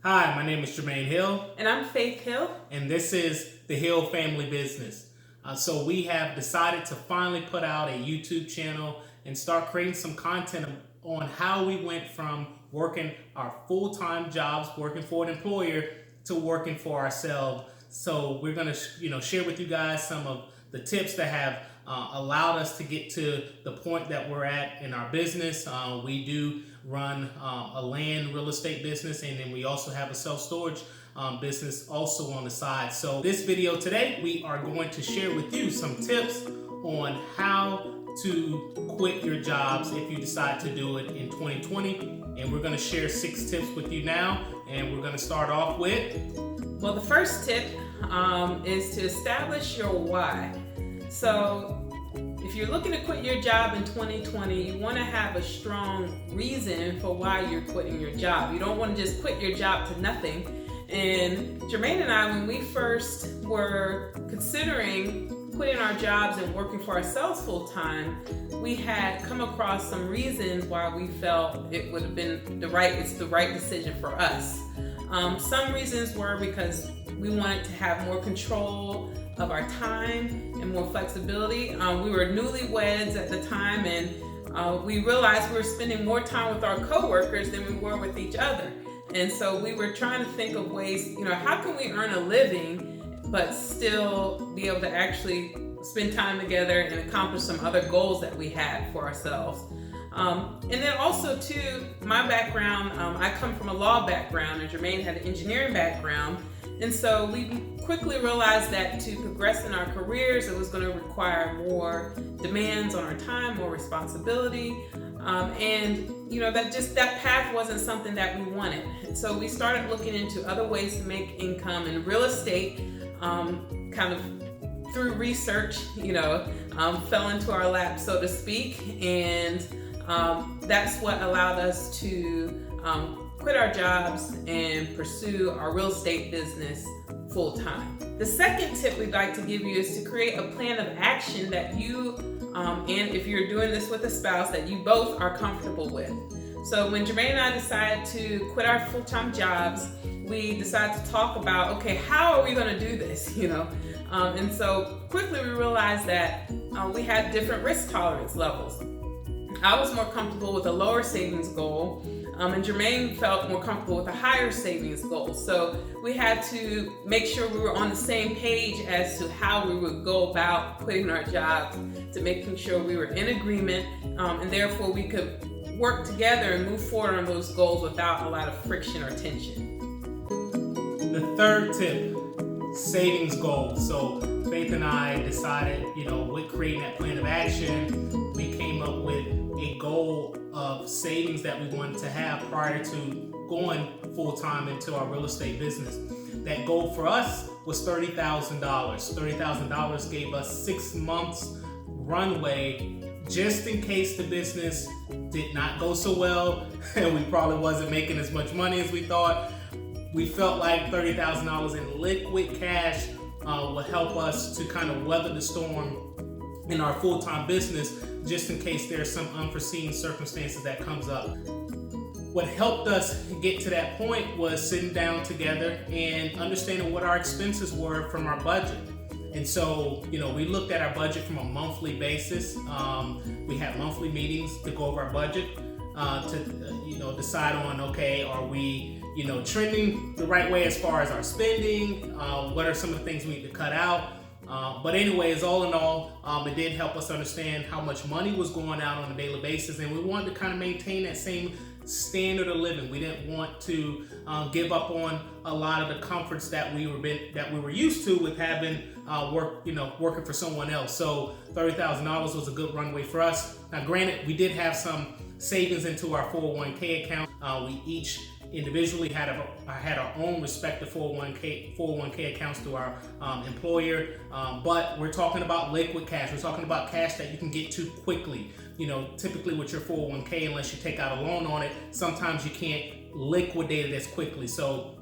Hi, my name is Jermaine Hill. And I'm Faith Hill. And this is the Hill Family Business. So we have decided to finally put out a YouTube channel and start creating some content on how we went from working our full-time jobs, working for an employer, to working for ourselves. So we're going to share with you guys some of the tips that have allowed us to get to the point that we're at in our business. We do run a land real estate business, and then we also have a self-storage business also on the side. So this video today, we are going to share with you some tips on how to quit your jobs if you decide to do it in 2020. And we're going to share 6 tips with you now, and we're going to start off with... Well, the first tip is to establish your why. So if you're looking to quit your job in 2020, you want to have a strong reason for why you're quitting your job. You don't want to just quit your job to nothing. And Jermaine and I, when we first were considering quitting our jobs and working for ourselves full time, we had come across some reasons why we felt it would have been the right decision for us. Some reasons were because we wanted to have more control of our time and more flexibility. We were newlyweds at the time, and we realized we were spending more time with our coworkers than we were with each other. And so we were trying to think of ways, how can we earn a living but still be able to actually spend time together and accomplish some other goals that we had for ourselves. And then also too, my background, I come from a law background, and Jermaine had an engineering background. And so we quickly realized that to progress in our careers, it was going to require more demands on our time, more responsibility. And that path wasn't something that we wanted. And so we started looking into other ways to make income, and real estate, kind of through research, fell into our lap, so to speak. And that's what allowed us to quit our jobs and pursue our real estate business full time. The second tip we'd like to give you is to create a plan of action that you, and if you're doing this with a spouse, that you both are comfortable with. So when Jermaine and I decided to quit our full-time jobs, we decided to talk about, okay, how are we going to do this, And so quickly we realized that we had different risk tolerance levels. I was more comfortable with a lower savings goal, and Jermaine felt more comfortable with a higher savings goal. So we had to make sure we were on the same page as to how we would go about quitting our jobs, to making sure we were in agreement, and therefore we could work together and move forward on those goals without a lot of friction or tension. The third tip, savings goals. So Faith and I decided, with creating that plan of action, we came up with a goal of savings that we wanted to have prior to going full-time into our real estate business. That goal for us was $30,000. $30,000 gave us 6 months runway just in case the business did not go so well and we probably wasn't making as much money as we thought. We felt like $30,000 in liquid cash would help us to kind of weather the storm in our full-time business, just in case there's some unforeseen circumstances that comes up. What helped us get to that point was sitting down together and understanding what our expenses were from our budget. And so, we looked at our budget from a monthly basis. We had monthly meetings to go over our budget, to decide on, okay, are we, trending the right way as far as our spending? What are some of the things we need to cut out? But anyways, all in all, it did help us understand how much money was going out on a daily basis, and we wanted to kind of maintain that same standard of living. We didn't want to give up on a lot of the comforts that we were used to with having working for someone else. So $30,000 was a good runway for us. Now, granted, we did have some savings into our 401k account. We each individually had our own respective 401k accounts through our employer, but we're talking about liquid cash. We're talking about cash that you can get to quickly. Typically with your 401k, unless you take out a loan on it, sometimes you can't liquidate it as quickly. So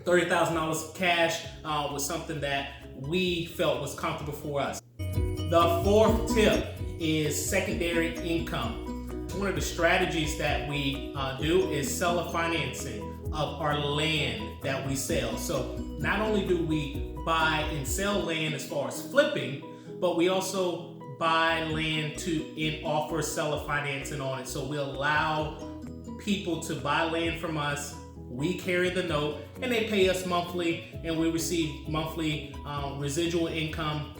$30,000 cash was something that we felt was comfortable for us. The fourth tip is secondary income. one of the strategies that we do is seller financing of our land that we sell. So not only do we buy and sell land as far as flipping, but we also buy land and offer seller financing on it. So we allow people to buy land from us. We carry the note and they pay us monthly, and we receive monthly residual income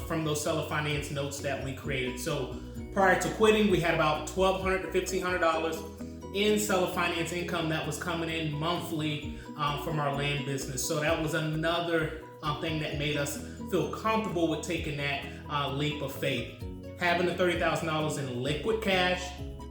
from those seller finance notes that we created. So prior to quitting, we had about $1,200 to $1,500 in seller finance income that was coming in monthly from our land business. So that was another thing that made us feel comfortable with taking that leap of faith. Having the $30,000 in liquid cash,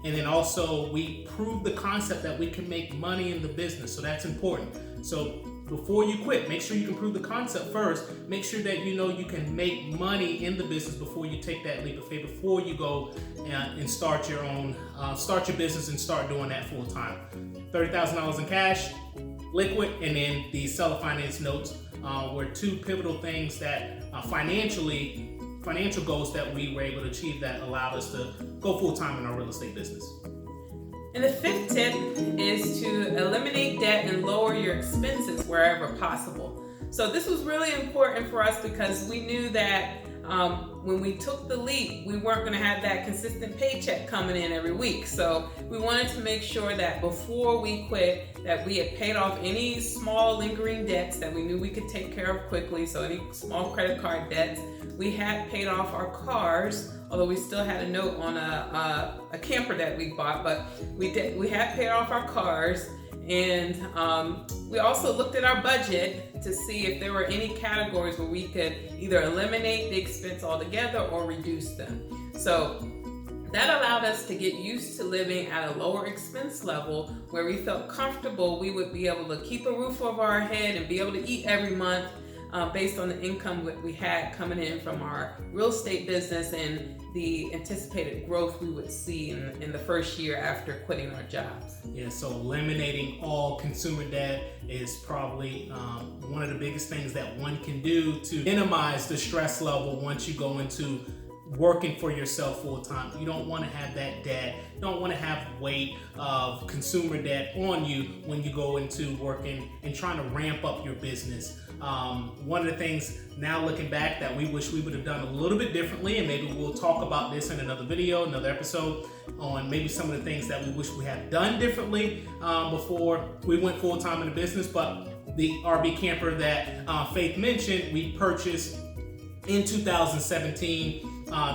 and then also we proved the concept that we can make money in the business. So that's important. So before you quit, make sure you can prove the concept first. Make sure that you know you can make money in the business before you take that leap of faith, before you go and start your own, start your business and start doing that full time. $30,000 in cash, liquid, and then the seller finance notes were two pivotal things that financial goals that we were able to achieve that allowed us to go full time in our real estate business. And the fifth tip is to eliminate debt and lower your expenses wherever possible. So this was really important for us because we knew that when we took the leap, we weren't going to have that consistent paycheck coming in every week. So we wanted to make sure that before we quit, that we had paid off any small lingering debts that we knew we could take care of quickly. So any small credit card debts. We had paid off our cars, although we still had a note on a camper that we bought, but we had paid off our cars. And we also looked at our budget to see if there were any categories where we could either eliminate the expense altogether or reduce them. So that allowed us to get used to living at a lower expense level where we felt comfortable we would be able to keep a roof over our head and be able to eat every month based on the income that we had coming in from our real estate business and the anticipated growth we would see in the first year after quitting our jobs. Yeah, so eliminating all consumer debt is probably one of the biggest things that one can do to minimize the stress level once you go into working for yourself full time. You don't want to have that debt. You don't want to have weight of consumer debt on you when you go into working and trying to ramp up your business. One of the things now looking back that we wish we would have done a little bit differently, and maybe we'll talk about this in another video, another episode, on maybe some of the things that we wish we had done differently before we went full time in the business. But the RV camper that Faith mentioned, we purchased in 2017.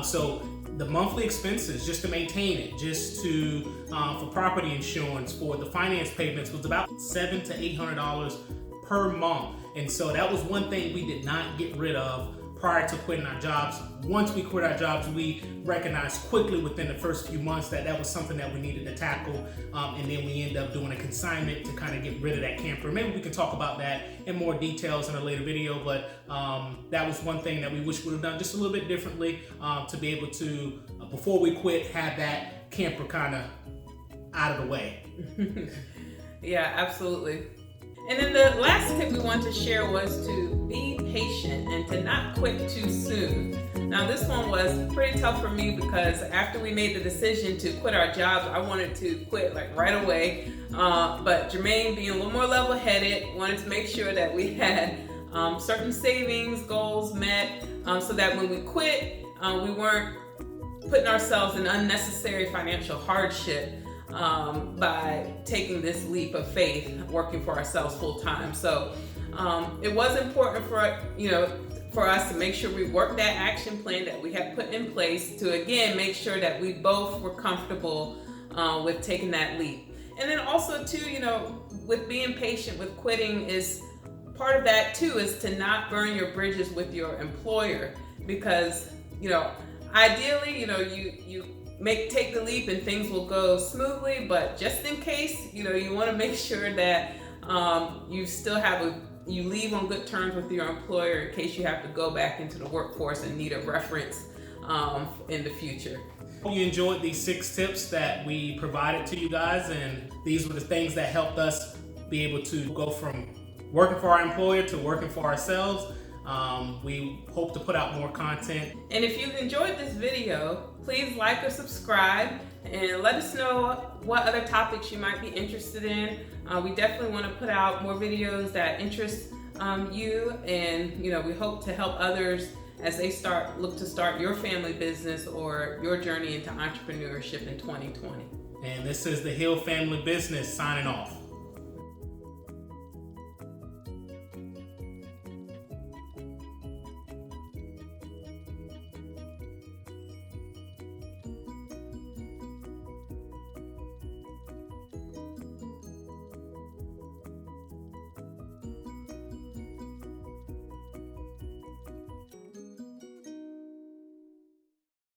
So the monthly expenses just to maintain it, just to for property insurance, for the finance payments was about $700 to $800 per month. And so that was one thing we did not get rid of prior to quitting our jobs. Once we quit our jobs, we recognized quickly within the first few months that that was something that we needed to tackle. And then we ended up doing a consignment to kind of get rid of that camper. Maybe we can talk about that in more details in a later video, but that was one thing that we wish we would have done just a little bit differently to be able to, before we quit, have that camper kind of out of the way. Yeah, absolutely. And then the last tip we wanted to share was to be patient and to not quit too soon. Now this one was pretty tough for me because after we made the decision to quit our jobs, I wanted to quit like right away. But Jermaine, being a little more level-headed, wanted to make sure that we had certain savings goals met so that when we quit, we weren't putting ourselves in unnecessary financial hardship by taking this leap of faith, working for ourselves full time. So it was important for us to make sure we worked that action plan that we had put in place to again make sure that we both were comfortable with taking that leap. And then also too, with being patient with quitting, is part of that too is to not burn your bridges with your employer, because ideally you take the leap and things will go smoothly, but just in case, you want to make sure that you leave on good terms with your employer in case you have to go back into the workforce and need a reference in the future. Hope you enjoyed these 6 tips that we provided to you guys, and these were the things that helped us be able to go from working for our employer to working for ourselves. We hope to put out more content. And if you've enjoyed this video, please like or subscribe and let us know what other topics you might be interested in. We definitely want to put out more videos that interest you, and we hope to help others as they look to start your family business or your journey into entrepreneurship in 2020. And this is the Hill Family Business signing off.